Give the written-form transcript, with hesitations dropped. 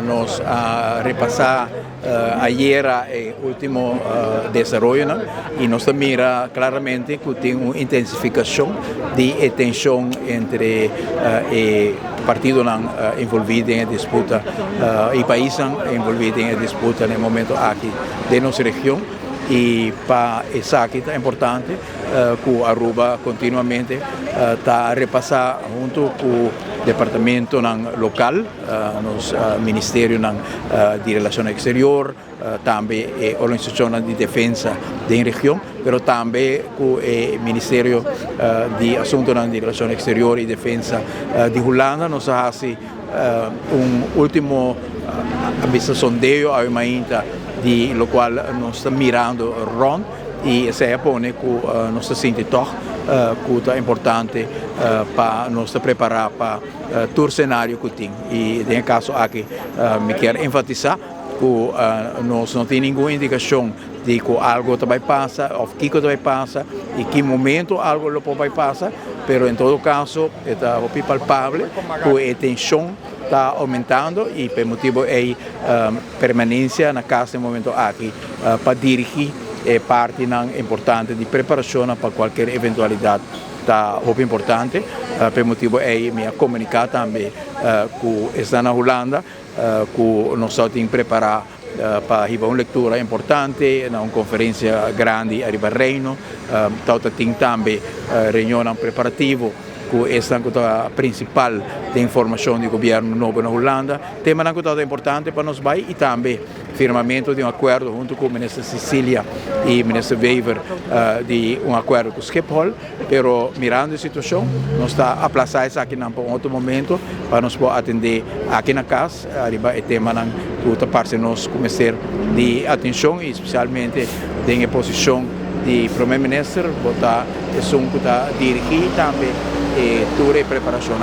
nos repasar ayer el último desarrollo, ¿no? Y nos mira claramente que tiene una intensificación de tensión entre partidos envolvidos en la disputa y países envolvidos en la disputa en el momento aquí de nuestra región. Y para eso es importante que Aruba continuamente está repasando junto con el departamento local, los ministerios de Relaciones Exteriores, también organizaciones de defensa de la región, pero también con el Ministerio de Asuntos de Relaciones Exteriores y Defensa de Holanda. Nos hace un último sondeo a Mainta, de lo cual nos está mirando Ron y se pone que nos siente todo que es importante para nos preparar para todo el escenario que tiene. Y en el caso aquí me quiero enfatizar que nos no tiene ninguna indicación de que algo vai passar, o que vai passar e que momento algo lo vai passar, pero en todo caso está palpável que a tensão está aumentando e por motivo de permanência na casa no momento aqui para dirigir parte importante de preparação para qualquer eventualidade. Está muito importante, por motivo de me comunicar também que está na Holanda, que nós só temos que preparar para uma leitura importante, uma conferência grande a Reino, tem também reunião preparativa que é a principal de informação do governo novo na Holanda. Tema importante para nós e também firmamento de acordo junto com o ministro Cecília e o ministro Wever de acordo com o Schiphol, pero mirando a situação, nós está a plaçar isso aqui em outro momento para nós poder atender aqui na casa, arriba o tema que parte nós começar de atenção e especialmente em posição de primeiro-ministro, botar a dirigir também toda a preparação.